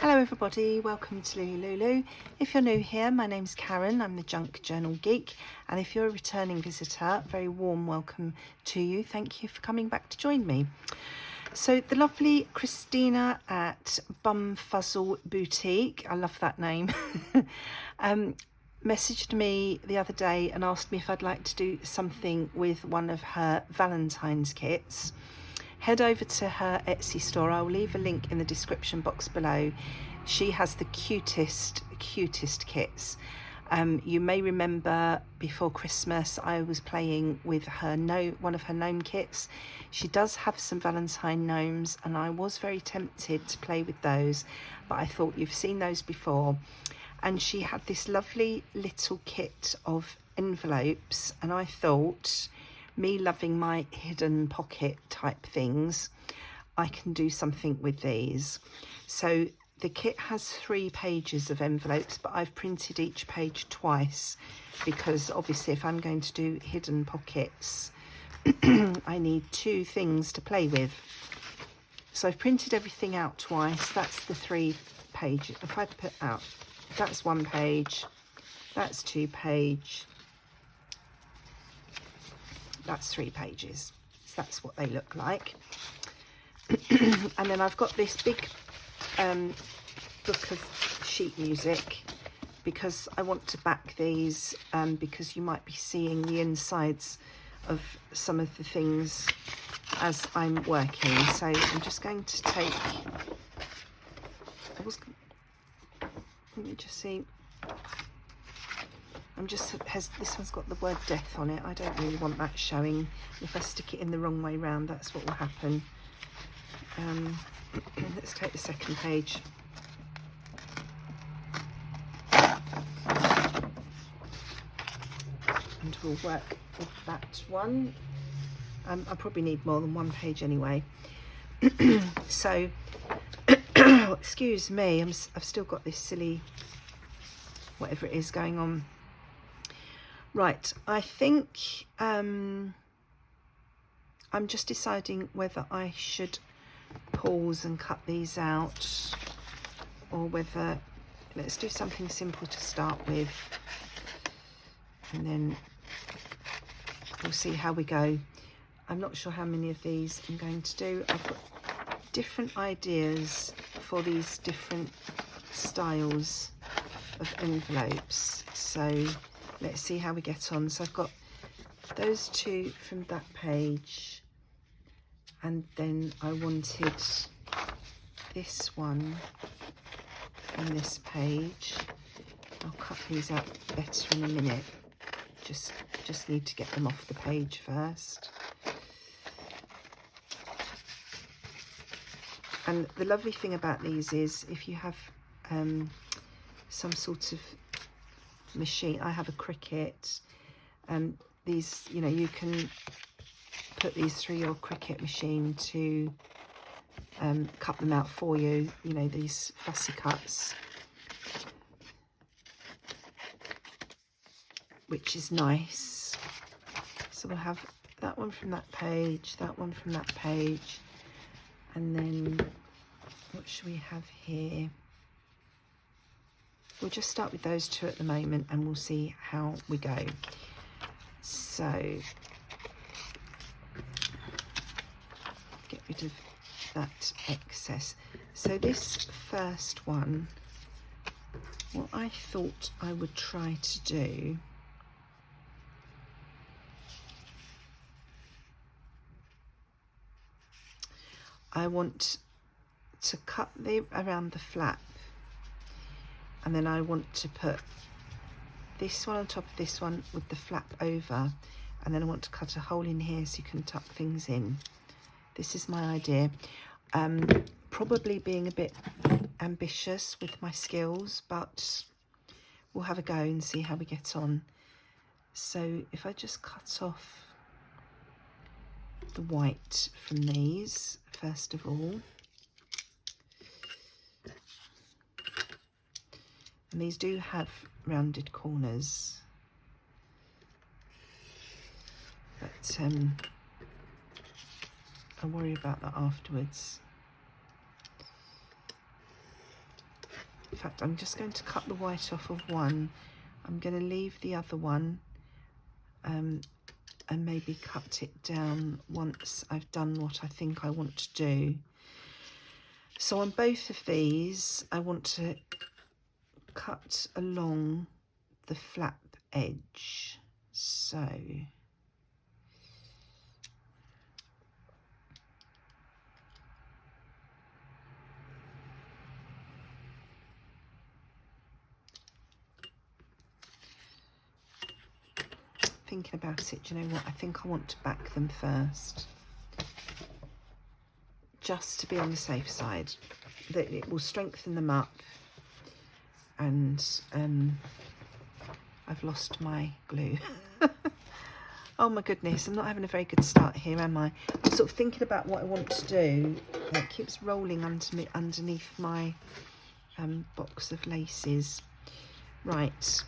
Hello everybody, welcome to LilyLuLou. If you're new here, my name's Karen, I'm the Junk Journal Geek, and if you're a returning visitor, very warm welcome to you. Thank you for coming back to join me. So the lovely Christina at Bumfuzzle Boutique, I love that name, messaged me the other day and asked me if I'd like to do something with one of her Valentine's kits. Head over to her Etsy store. I'll leave a link in the description box below. She has the cutest kits. You may remember before Christmas I was playing with her one of her gnome kits. She does have some Valentine gnomes and I was very tempted to play with those, but I thought you've seen those before. And she had this lovely little kit of envelopes, and I thought, me loving my hidden pocket type things, I can do something with these. So the kit has 3 pages of envelopes, but I've printed each page twice because obviously if I'm going to do hidden pockets I need 2 things to play with. So I've printed everything out twice. That's the 3 pages. If I put out, that's 1 page, that's 2 page, that's 3 pages. So that's what they look like. And then I've got this big book of sheet music because I want to back these, because you might be seeing the insides of some of the things as I'm working. So I'm just going to take, let me just see. This one's got the word death on it. I don't really want that showing. If I stick it in the wrong way round, that's what will happen. Let's take the second page. And we'll work with that one. I probably need more than 1 page anyway. So, excuse me, I've still got this silly whatever it is going on. Right, I think I'm just deciding whether I should pause and cut these out, or whether, let's do something simple to start with and then we'll see how we go. I'm not sure how many of these I'm going to do. I've got different ideas for these different styles of envelopes, so let's see how we get on. So I've got those 2 from that page, and then I wanted this one from this page. I'll cut these out better in a minute. Just need to get them off the page first. And the lovely thing about these is if you have some sort of machine, I have a Cricut, these, you know, you can put these through your Cricut machine to cut them out for you, you know, these fussy cuts, which is nice. So we'll have that one from that page, that one from that page, and then what should we have here? We'll just start with those 2 at the moment and we'll see how we go. So get rid of that excess. So this first one, what I thought I would try to do, I want to cut around the flap, and then I want to put this one on top of this one with the flap over, and then I want to cut a hole in here so you can tuck things in. This is my idea. Probably being a bit ambitious with my skills, but we'll have a go and see how we get on. So if I just cut off the white from these first of all, and these do have rounded corners, but I worry about that afterwards. fact, I'm just going to cut the white off of one. I'm going to leave the other one and maybe cut it down once I've done what I think I want to do. So on both of these, I want to cut along the flap edge. So thinking about it, do you know what? I think I want to back them first, just to be on the safe side. That it will strengthen them up. And I've lost my glue. Oh my goodness, I'm not having a very good start here, am I? I'm sort of thinking about what I want to do. It keeps rolling underneath my box of laces. Right.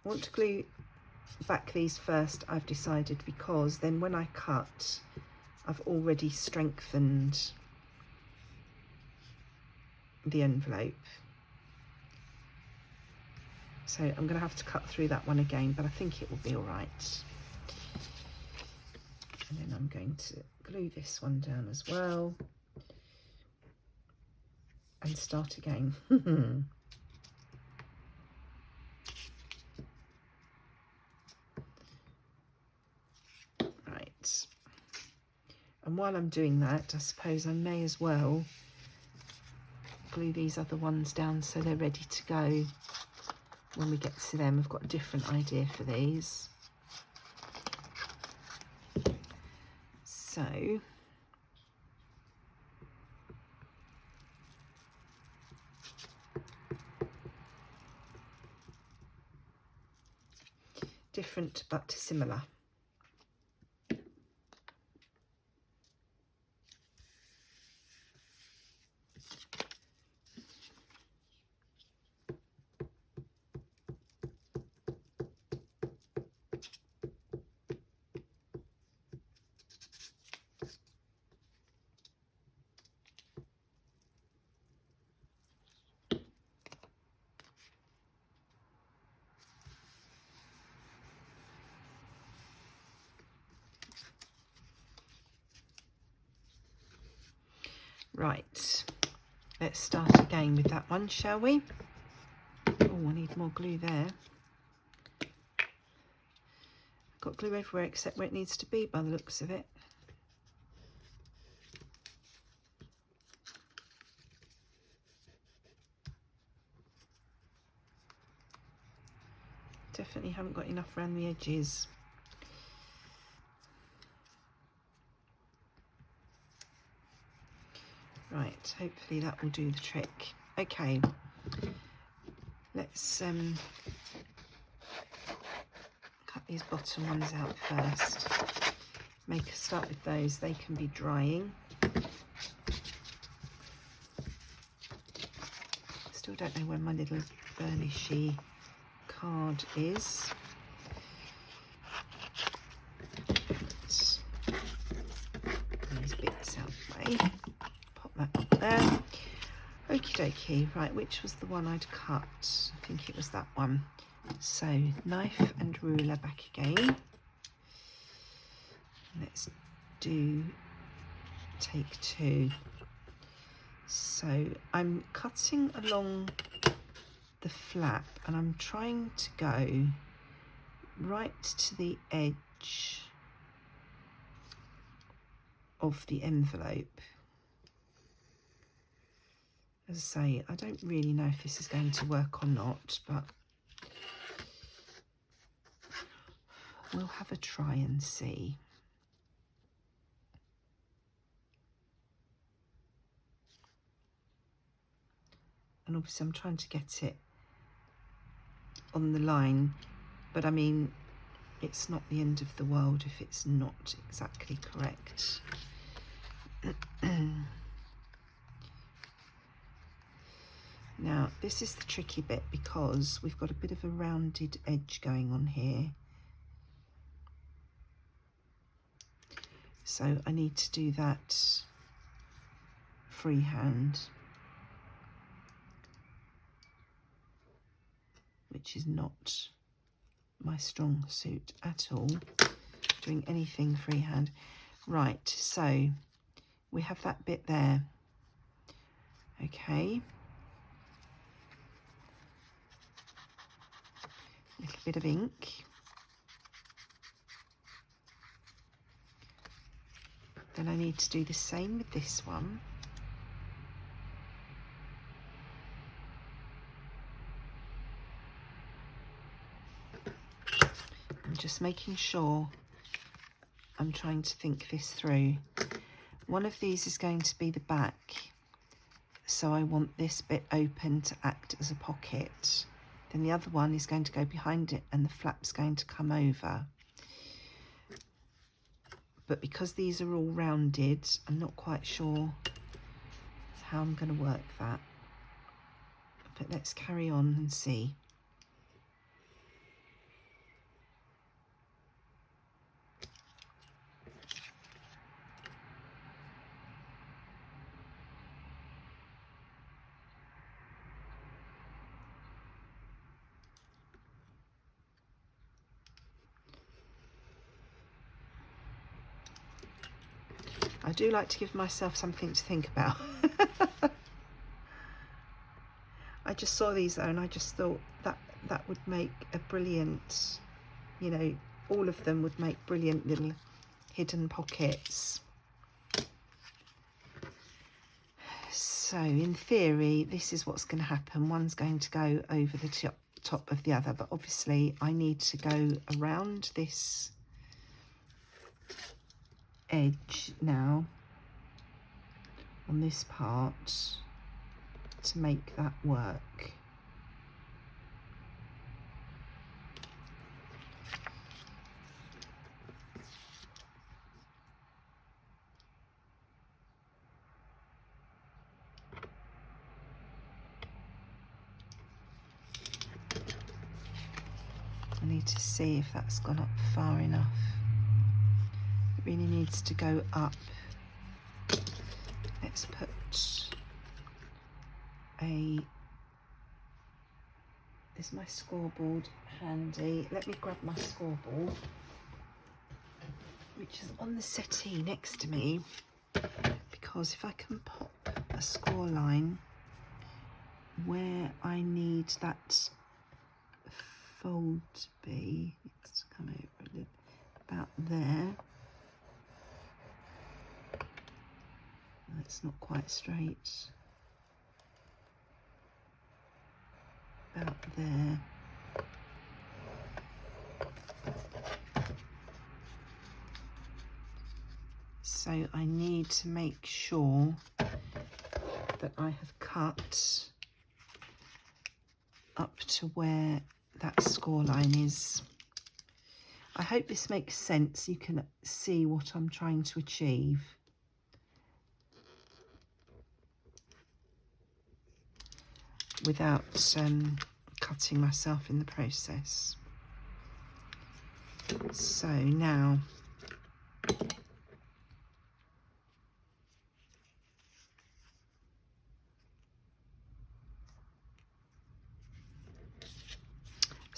I want to glue back these first, I've decided, because then when I cut, I've already strengthened the envelope. So I'm going to have to cut through that one again, but I think it will be all right. And then I'm going to glue this one down as well and start again. Right. And while I'm doing that, I suppose I may as well glue these other ones down so they're ready to go when we get to them. I've got a different idea for these. So different but similar. Right, let's start again with that one, shall we? Oh, I need more glue there. Got glue everywhere except where it needs to be by the looks of it. Definitely haven't got enough around the edges. Right, hopefully that will do the trick. Okay, let's cut these bottom ones out first. Make a start with those, they can be drying. Still don't know where my little burnishy card is. These bits out of the way. Pop that up there. Okie dokie. Right, which was the one I'd cut? I think it was that one. So knife and ruler back again. Let's do take two. So I'm cutting along the flap and I'm trying to go right to the edge of the envelope. As I say, I don't really know if this is going to work or not, but we'll have a try and see. And obviously I'm trying to get it on the line, but I mean, it's not the end of the world if it's not exactly correct. Now, this is the tricky bit because we've got a bit of a rounded edge going on here. So I need to do that freehand, which is not my strong suit at all, doing anything freehand. Right, so we have that bit there. Okay. A little bit of ink. Then I need to do the same with this one. I'm just making sure I'm trying to think this through. One of these is going to be the back, so I want this bit open to act as a pocket. Then the other one is going to go behind it and the flap's going to come over. But because these are all rounded, I'm not quite sure how I'm going to work that. But let's carry on and see. I do like to give myself something to think about. I just saw these though and I just thought that would make a brilliant, you know, all of them would make brilliant little hidden pockets. So in theory, this is what's going to happen. One's going to go over the top of the other, but obviously I need to go around this edge now on this part to make that work. I need to see if that's gone up far enough. It really needs to go up. Let's put is my scoreboard handy? Let me grab my scoreboard, which is on the settee next to me, because if I can pop a score line where I need that fold to be, let's come over a little, about there. It's not quite straight. About there. So I need to make sure that I have cut up to where that score line is. I hope this makes sense. You can see what I'm trying to achieve. Without cutting myself in the process. So now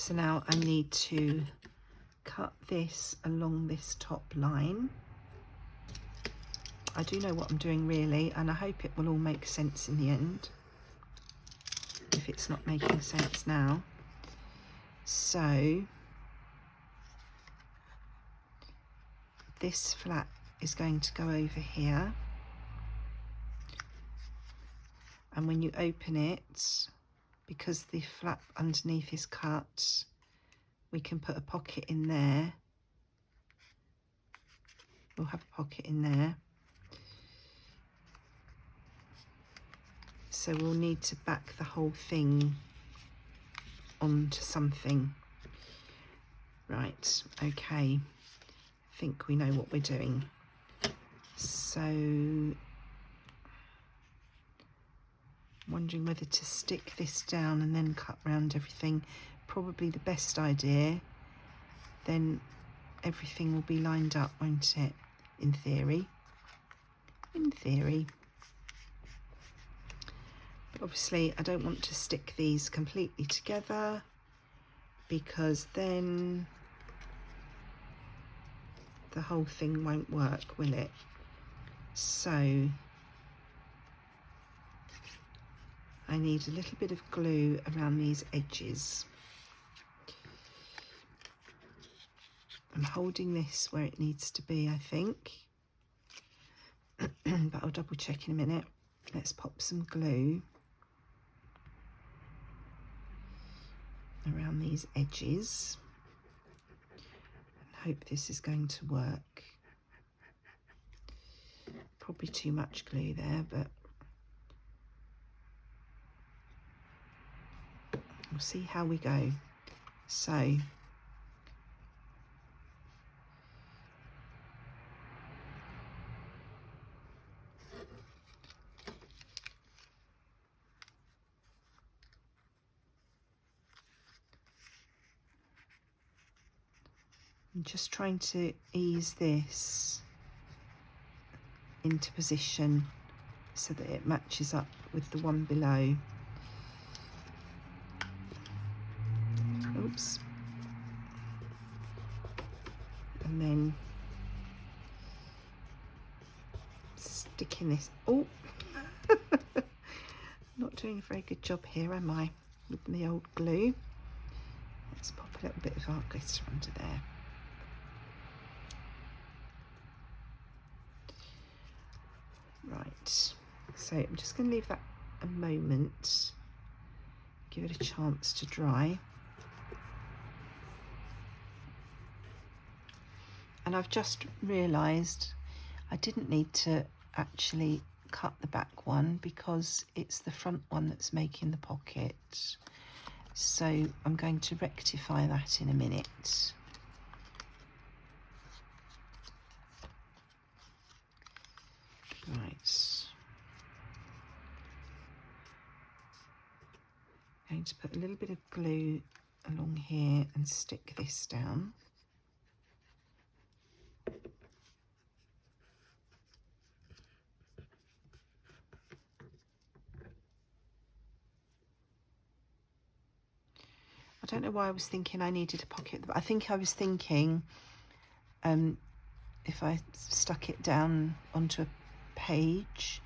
I need to cut this along this top line. I do know what I'm doing really, and I hope it will all make sense in the end, if it's not making sense now. So this flap is going to go over here, and when you open it, because the flap underneath is cut, we can put a pocket in there. We'll have a pocket in there. So we'll need to back the whole thing onto something. Right, okay. I think we know what we're doing. So, wondering whether to stick this down and then cut round everything. Probably the best idea. Then everything will be lined up, won't it? in theory. In theory. But obviously I don't want to stick these completely together, because then the whole thing won't work, will it? So I need a little bit of glue around these edges. I'm holding this where it needs to be, I think, but I'll double check in a minute. Let's pop some glue around these edges and hope this is going to work. Probably too much glue there, but we'll see how we go. So I'm just trying to ease this into position so that it matches up with the one below. Oops. And then sticking this. Oh, not doing a very good job here, am I, with the old glue? Let's pop a little bit of art glitter under there. Right, so I'm just going to leave that a moment, give it a chance to dry. And I've just realised I didn't need to actually cut the back one, because it's the front one that's making the pocket. So I'm going to rectify that in a minute. Right. I'm going to put a little bit of glue along here and stick this down. I don't know why I was thinking I needed a pocket, but I think I was thinking if I stuck it down onto a page,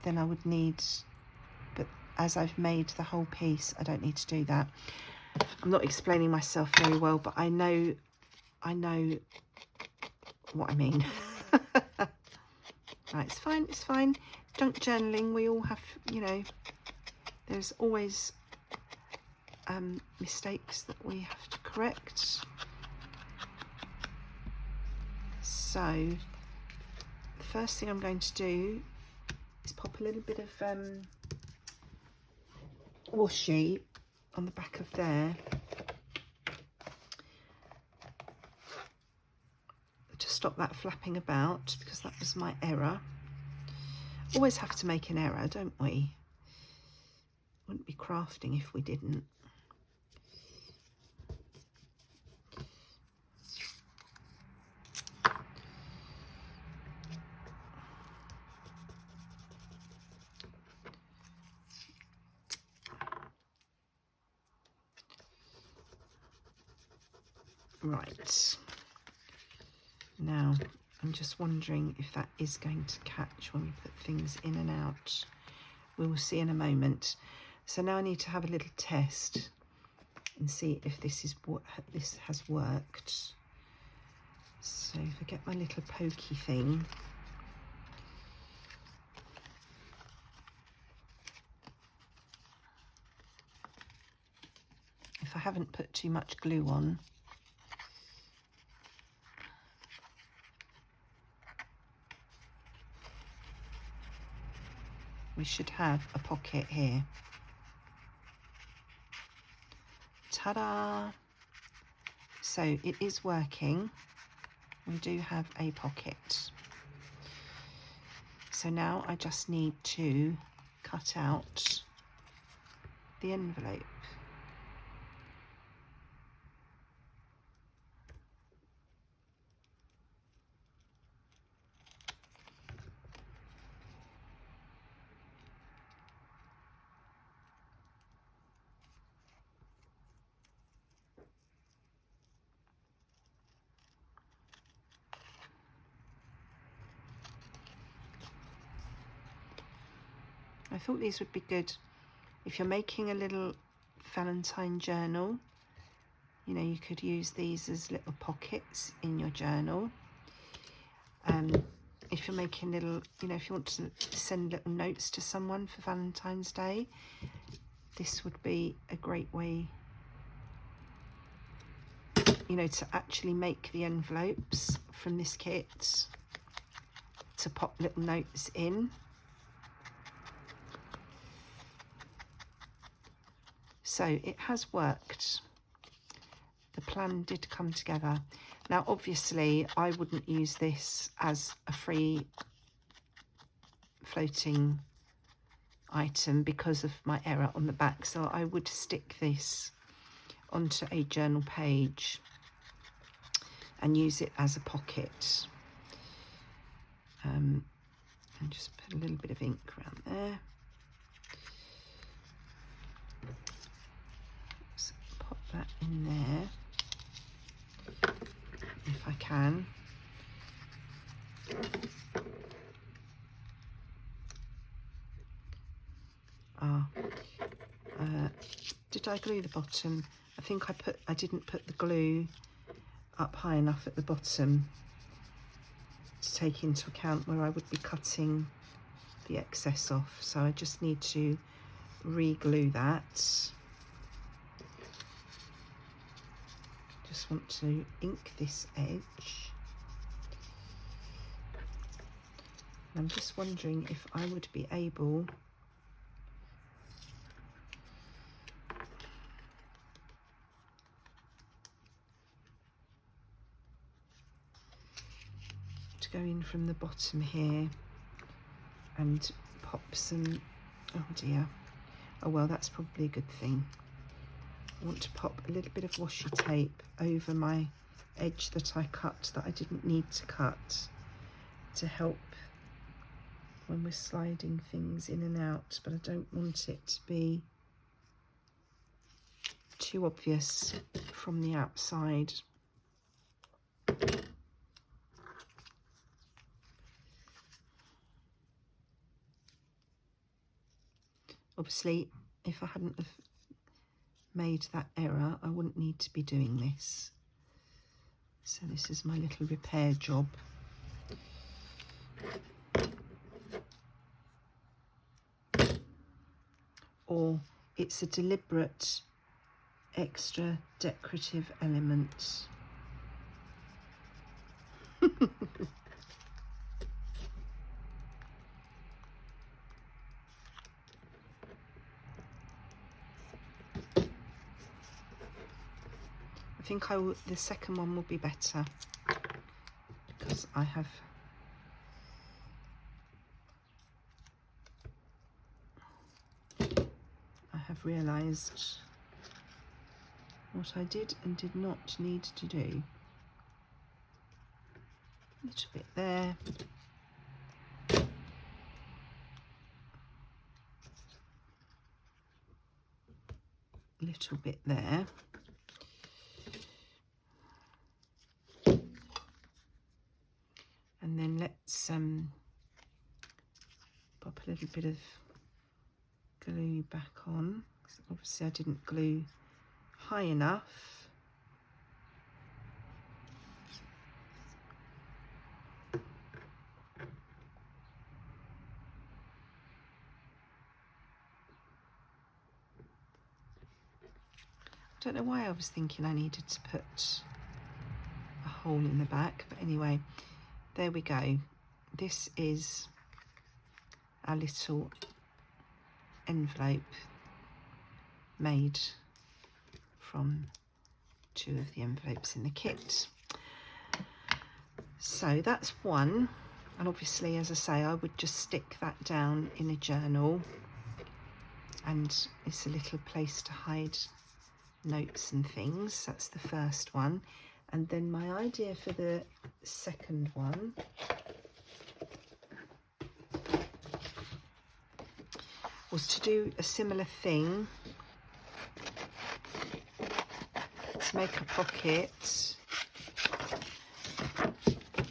then I would need, but as I've made the whole piece, I don't need to do that. I'm not explaining myself very well, but I know what I mean. Right, it's fine, it's fine. Junk journaling, we all have, you know, there's always mistakes that we have to correct. So the first thing I'm going to do is pop a little bit of washi on the back of there to stop that flapping about, because that was my error. Always have to make an error, don't we? Wouldn't be crafting if we didn't. Right, now I'm just wondering if that is going to catch when we put things in and out. We will see in a moment. So now I need to have a little test and see if this is what this has worked. So if I get my little pokey thing, if I haven't put too much glue on, we should have a pocket here. Ta-da! So it is working. We do have a pocket. So now I just need to cut out the envelope. I thought these would be good if you're making a little Valentine journal. You know, you could use these as little pockets in your journal. If you're making little, you know, if you want to send little notes to someone for Valentine's Day, this would be a great way, you know, to actually make the envelopes from this kit, to pop little notes in. So it has worked. The plan did come together. Now, obviously, I wouldn't use this as a free floating item because of my error on the back. So I would stick this onto a journal page and use it as a pocket. And just put a little bit of ink around there. So pop that in there. If I can. Did I glue the bottom? I think I didn't put the glue up high enough at the bottom to take into account where I would be cutting the excess off. So I just need to re-glue that. Just want to ink this edge. And I'm just wondering if I would be able to go in from the bottom here and pop some, oh dear, oh well, that's probably a good thing. I want to pop a little bit of washi tape over my edge that I cut, that I didn't need to cut, to help when we're sliding things in and out, but I don't want it to be too obvious from the outside. Obviously, if I hadn't have made that error, I wouldn't need to be doing this. So this is my little repair job. Or it's a deliberate extra decorative element. I think the second one will be better because I have realised what I did and did not need to do. A little bit there. A little bit there. And then let's pop a little bit of glue back on, because obviously I didn't glue high enough. I don't know why I was thinking I needed to put a hole in the back, but anyway, there we go. This is our little envelope made from two of the envelopes in the kit. So that's one, and obviously, as I say, I would just stick that down in a journal, and it's a little place to hide notes and things. That's the first one. And then my idea for the second one was to do a similar thing, to make a pocket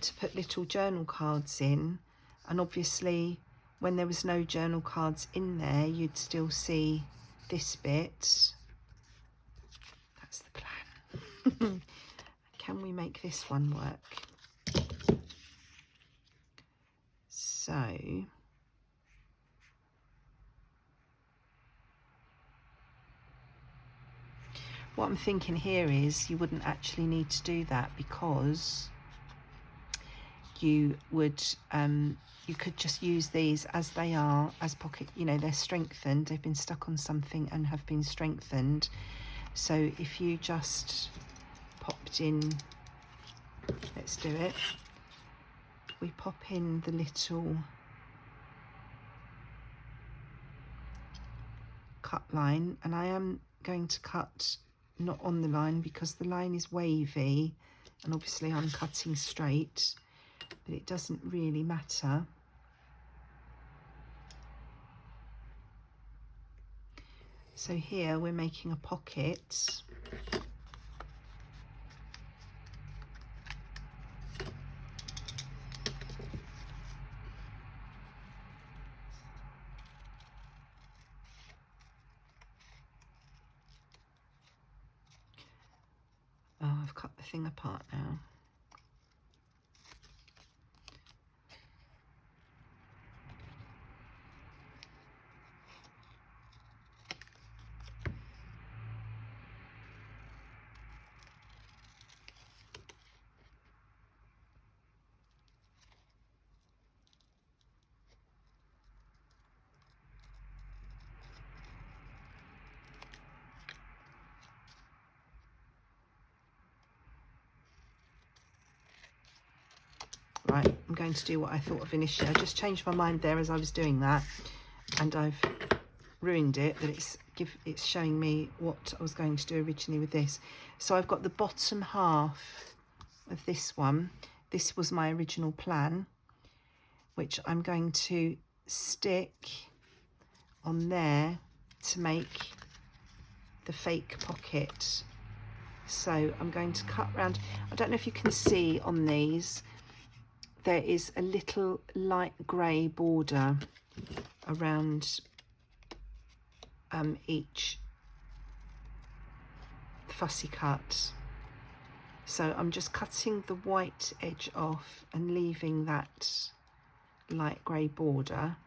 to put little journal cards in, and obviously when there was no journal cards in there, you'd still see this bit. That's the plan. Can we make this one work? So what I'm thinking here is you wouldn't actually need to do that, because you would you could just use these as they are, as pocket, you know, they're strengthened, they've been stuck on something and have been strengthened. So if you just popped in, let's do it, we pop in the little cut line, and I am going to cut not on the line because the line is wavy and obviously I'm cutting straight, but it doesn't really matter. So here we're making a pocket. Oh, I've cut the thing apart now. Right, I'm going to do what I thought of initially. I just changed my mind there as I was doing that, and I've ruined it, but it's showing me what I was going to do originally with this. So I've got the bottom half of this one. This was my original plan, which I'm going to stick on there to make the fake pocket. So I'm going to cut round. I don't know if you can see on these, there is a little light grey border around each fussy cut. So I'm just cutting the white edge off and leaving that light grey border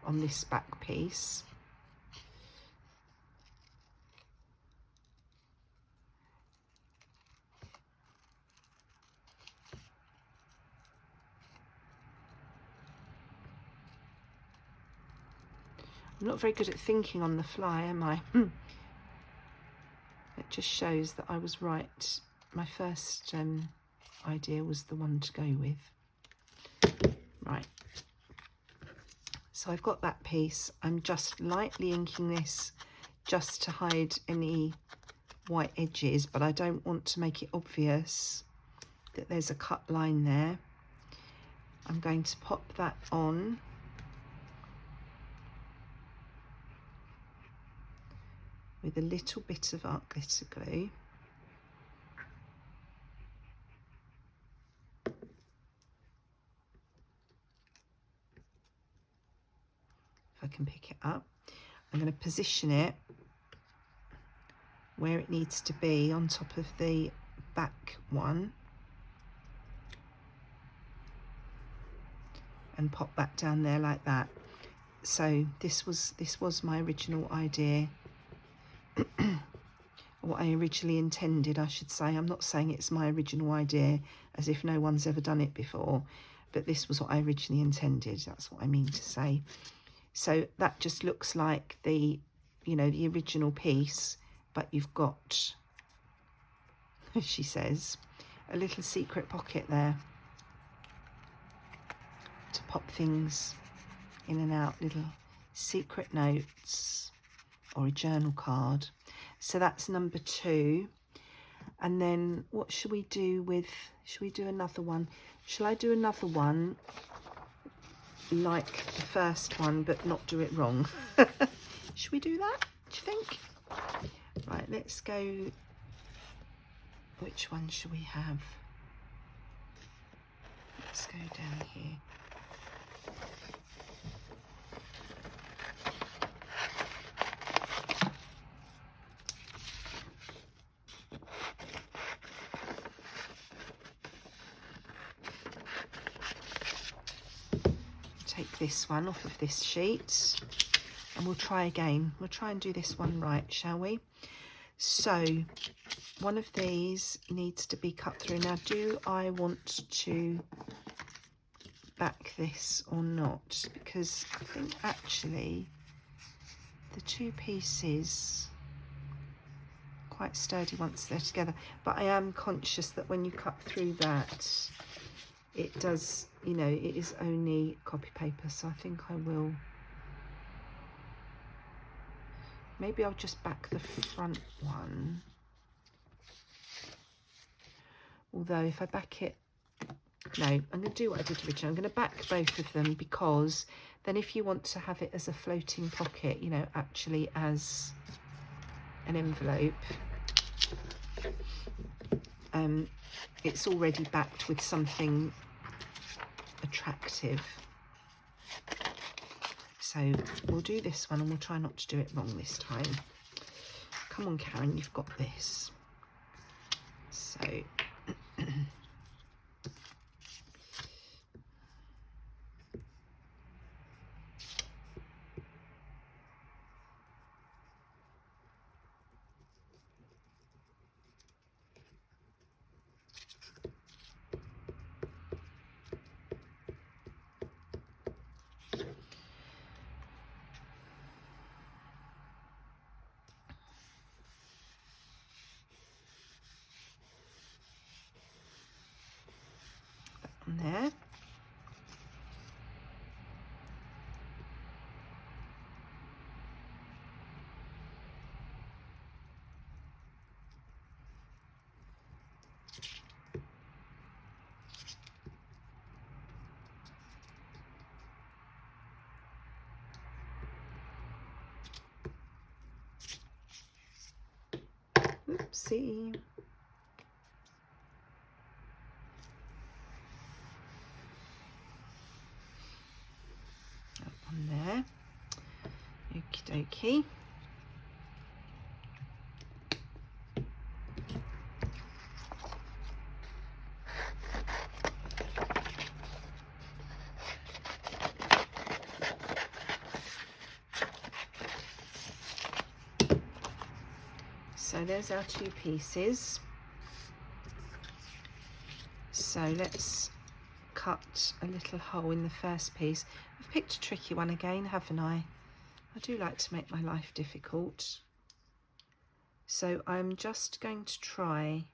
on this back piece. I'm not very good at thinking on the fly, am I? It just shows that I was right. My first idea was the one to go with. Right. So I've got that piece. I'm just lightly inking this just to hide any white edges, but I don't want to make it obvious that there's a cut line there. I'm going to pop that on. With a little bit of art glitter glue. If I can pick it up, I'm going to position it where it needs to be on top of the back one, and pop that down there like that. So this was my original idea. What I originally intended, I should say. I'm not saying it's my original idea as if no one's ever done it before, but this was what I originally intended. That's what I mean to say. So that just looks like the, you know, the original piece, but you've got, as she says, a little secret pocket there to pop things in and out, little secret notes or a journal card. So that's number 2. And then what should we do with, should we do another one? Shall I do another one like the first one but not do it wrong? Should we do that, do you think? Right, let's go, which one should we have? Let's go down here. take this one off of this sheet and we'll try again. We'll try and do this one right, shall we? So one of these needs to be cut through. Now, do I want to back this or not? Because I think actually the two pieces quite sturdy once they're together, but I am conscious that when you cut through that, it does, you know, it is only copy paper, so I think I will, maybe I'll just back the front one, although if I back it, no, I'm going to do what I did originally. I'm going to back both of them, because then if you want to have it as a floating pocket, you know, actually as an envelope, it's already backed with something attractive. So we'll do this one and we'll try not to do it wrong this time. Come on, Karen, you've got this. So on there. Oopsie. On there. Okie dokie. So there's our two pieces. So let's cut a little hole in the first piece. I've picked a tricky one again, haven't I? I do like to make my life difficult. So I'm just going to try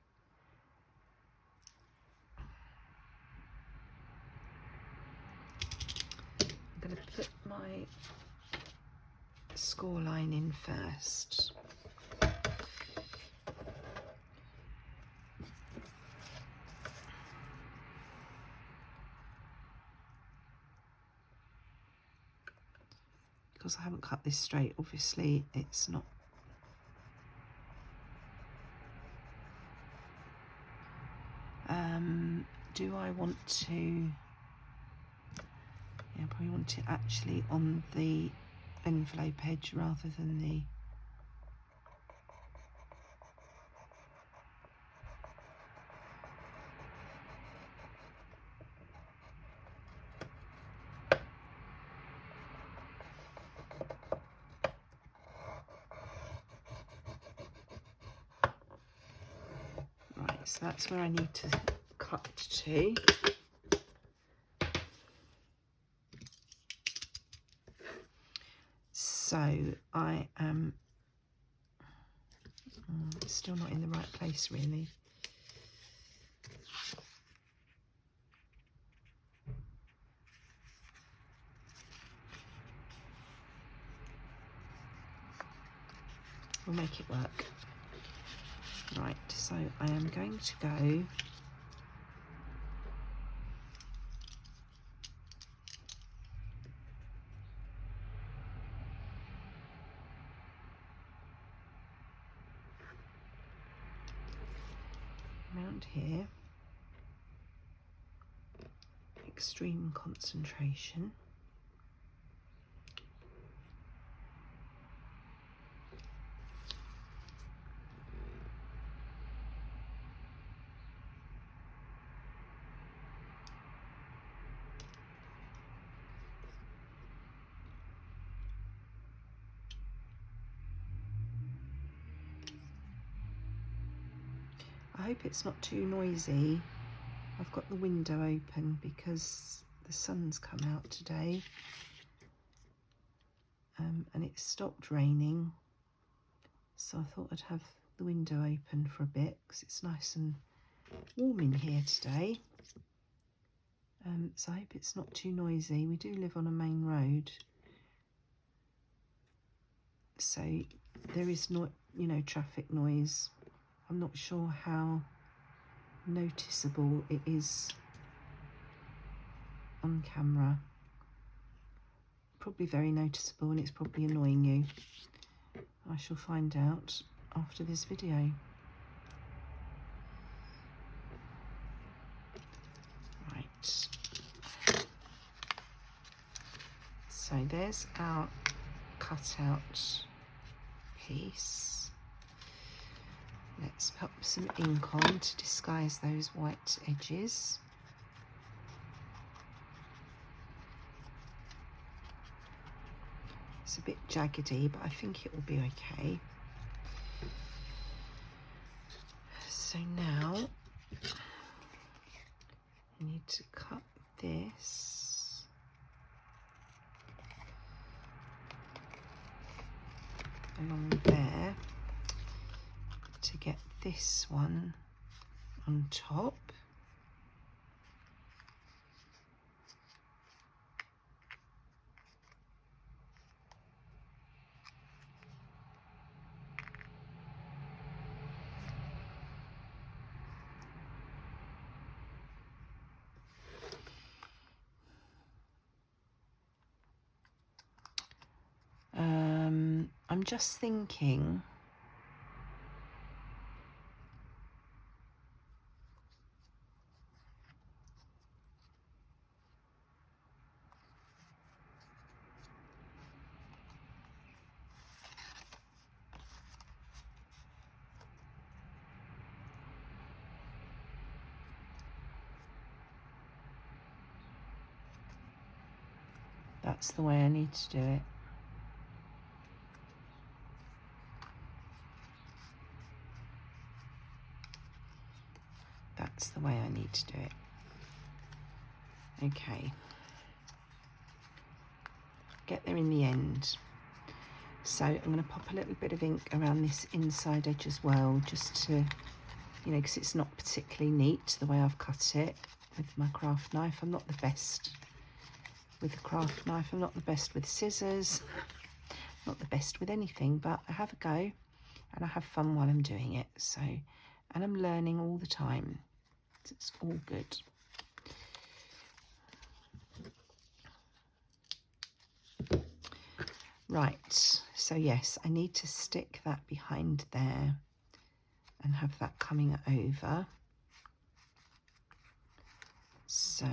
I'm going to put my score line in first. Because I haven't cut this straight, obviously it's not. Do I want to, yeah, I probably want it actually on the envelope edge rather than the, right, so that's where I need to cut to. So I am still not in the right place really. We'll make it work. Right, so I am going to go around here, extreme concentration. hope it's not too noisy. I've got the window open because the sun's come out today, and it stopped raining, so I thought I'd have the window open for a bit because it's nice and warm in here today. So I hope it's not too noisy. We do live on a main road, so there is not, you know, traffic noise. I'm not sure how noticeable it is on camera. Probably very noticeable, and it's probably annoying you. I shall find out after this video. Right. So there's our cutout piece. Let's put some ink on to disguise those white edges. It's a bit jaggedy, but I think it will be okay. So now I need to cut this along there to get this one on top. I'm just thinking that's the way I need to do it. That's the way I need to do it. Okay. Get there in the end. So I'm going to pop a little bit of ink around this inside edge as well, just to, you know, because it's not particularly neat the way I've cut it with my craft knife. I'm not the best with a craft knife. I'm not the best with scissors. Not the best with anything, but I have a go and I have fun while I'm doing it. So, and I'm learning all the time. So it's all good. Right, so yes, I need to stick that behind there and have that coming over. So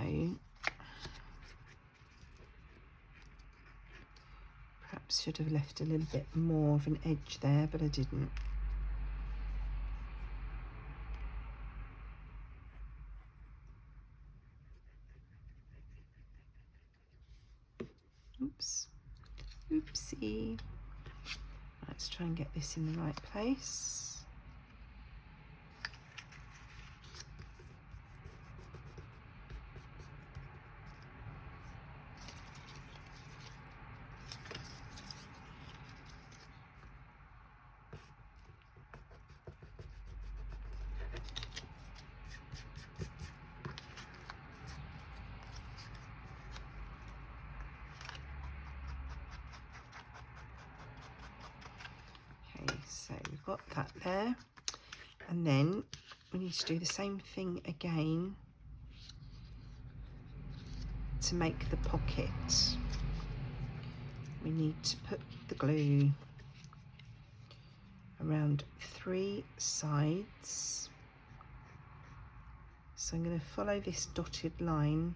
perhaps should have left a little bit more of an edge there, but I didn't. Oops. Oopsie. Let's try and get this in the right place. So we've got that there, and then we need to do the same thing again to make the pocket. We need to put the glue around 3 sides. So I'm going to follow this dotted line .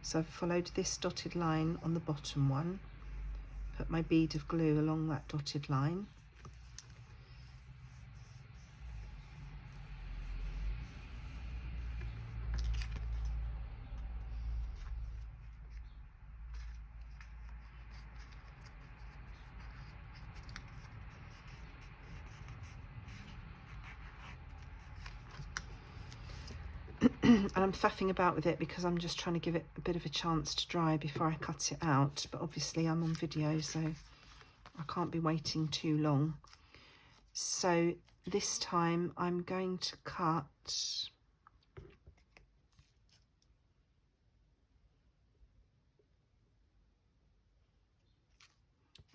So I've followed this dotted line on the bottom one, put my bead of glue along that dotted line. And I'm faffing about with it because I'm just trying to give it a bit of a chance to dry before I cut it out. But obviously I'm on video, so I can't be waiting too long. So this time I'm going to cut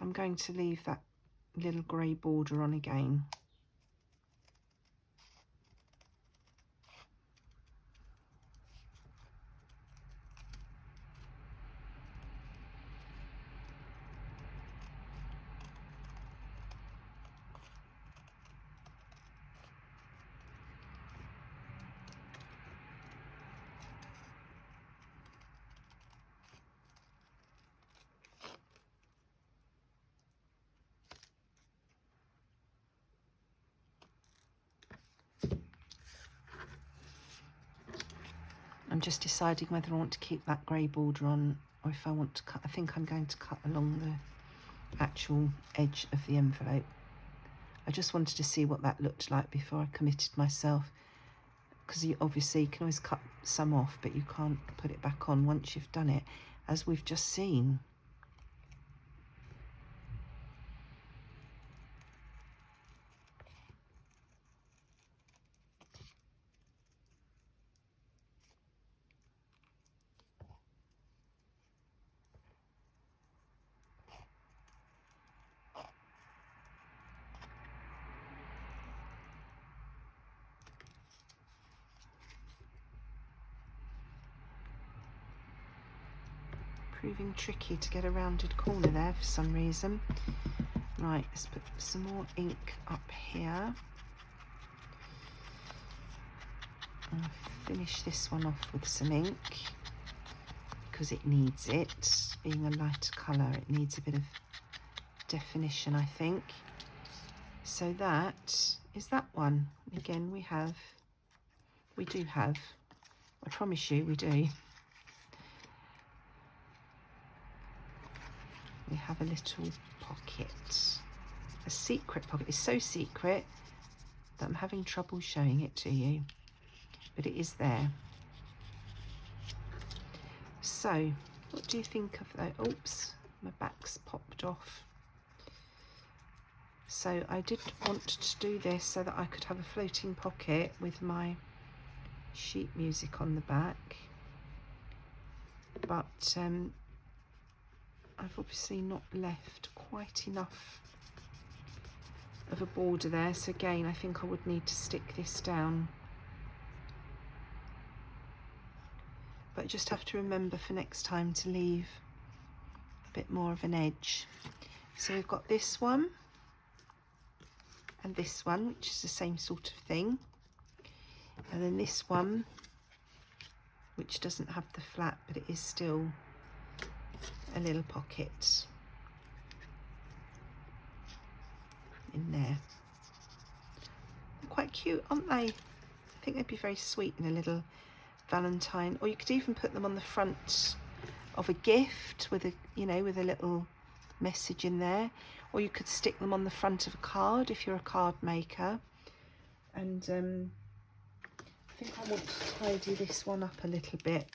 I'm going to leave that little grey border on again. I'm just deciding whether I want to keep that grey border on or if I want to cut. I think I'm going to cut along the actual edge of the envelope. I just wanted to see what that looked like before I committed myself, because you obviously can always cut some off, but you can't put it back on once you've done it, as we've just seen. Proving tricky to get a rounded corner there for some reason. Right, let's put some more ink up here. I'll finish this one off with some ink because it needs it. Being a lighter colour, it needs a bit of definition, I think. So that is that one. Again, we do have, I promise you we do. We have a little pocket, a secret pocket. It's so secret that I'm having trouble showing it to you, but it is there. So what do you think of that? Oops, my back's popped off. So I did want to do this so that I could have a floating pocket with my sheet music on the back, but I've obviously not left quite enough of a border there, so again I think I would need to stick this down, but I just have to remember for next time to leave a bit more of an edge. So we've got this one and this one, which is the same sort of thing, and then this one, which doesn't have the flap, but it is still a little pocket in there. They're quite cute, aren't they? I think they'd be very sweet in a little Valentine, or you could even put them on the front of a gift with a, you know, with a little message in there, or you could stick them on the front of a card if you're a card maker. And I think I want to tidy this one up a little bit.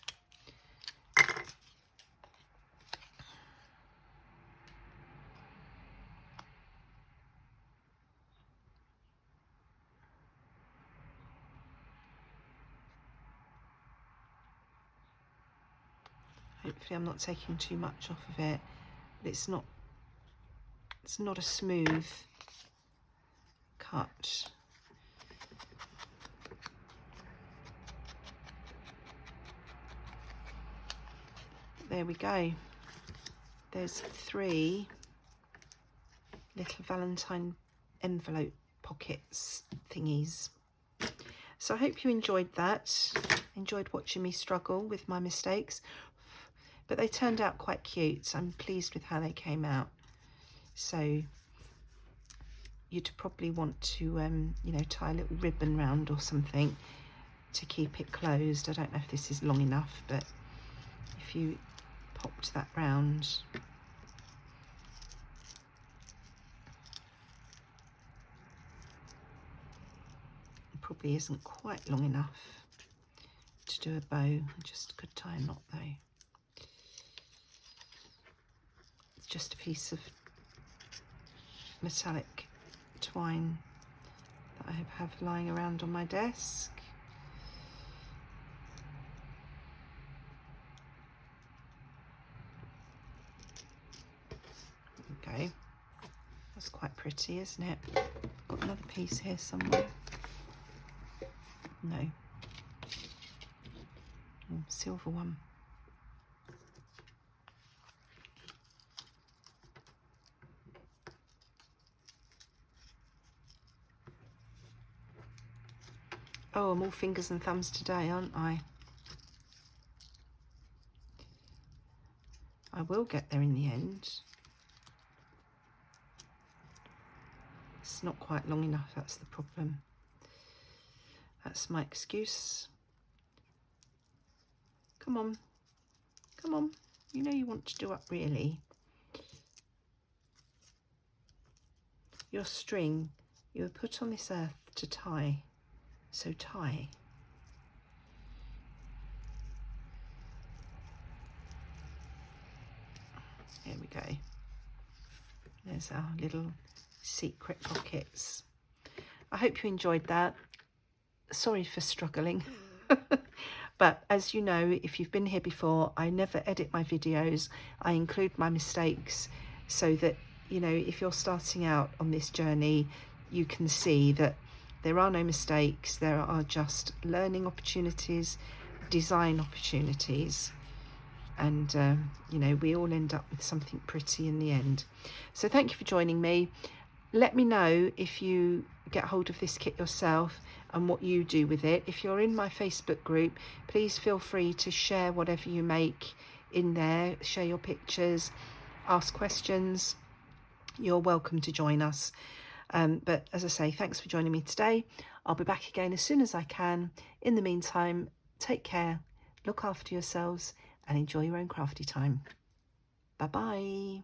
Hopefully I'm not taking too much off of it, but it's not a smooth cut. There we go. There's 3 little Valentine envelope pockets thingies. So I hope you enjoyed that, enjoyed watching me struggle with my mistakes, but they turned out quite cute. I'm pleased with how they came out. So you'd probably want to, you know, tie a little ribbon round or something to keep it closed. I don't know if this is long enough, but if you popped that round, it probably isn't quite long enough to to do a bow. I just could tie a knot though. It's just a piece of metallic twine that I have lying around on my desk. Okay, that's quite pretty, isn't it? Got another piece here somewhere. No. Oh, silver one. Oh, I'm all fingers and thumbs today, aren't I? I will get there in the end. It's not quite long enough, that's the problem. That's my excuse. Come on. Come on. You know you want to do up really. Your string, you were put on this earth to tie. So tie. There we go. There's our little secret pockets. I hope you enjoyed that. Sorry for struggling. But as you know, if you've been here before, I never edit my videos. I include my mistakes so that, you know, if you're starting out on this journey, you can see that there are no mistakes. There are just learning opportunities, design opportunities. And, you know, we all end up with something pretty in the end. So thank you for joining me. Let me know if you get hold of this kit yourself and what you do with it. If you're in my Facebook group, please feel free to share whatever you make in there. Share your pictures, ask questions. You're welcome to join us. But as I say, thanks for joining me today. I'll be back again as soon as I can. In the meantime, take care, look after yourselves, and enjoy your own crafty time. Bye-bye.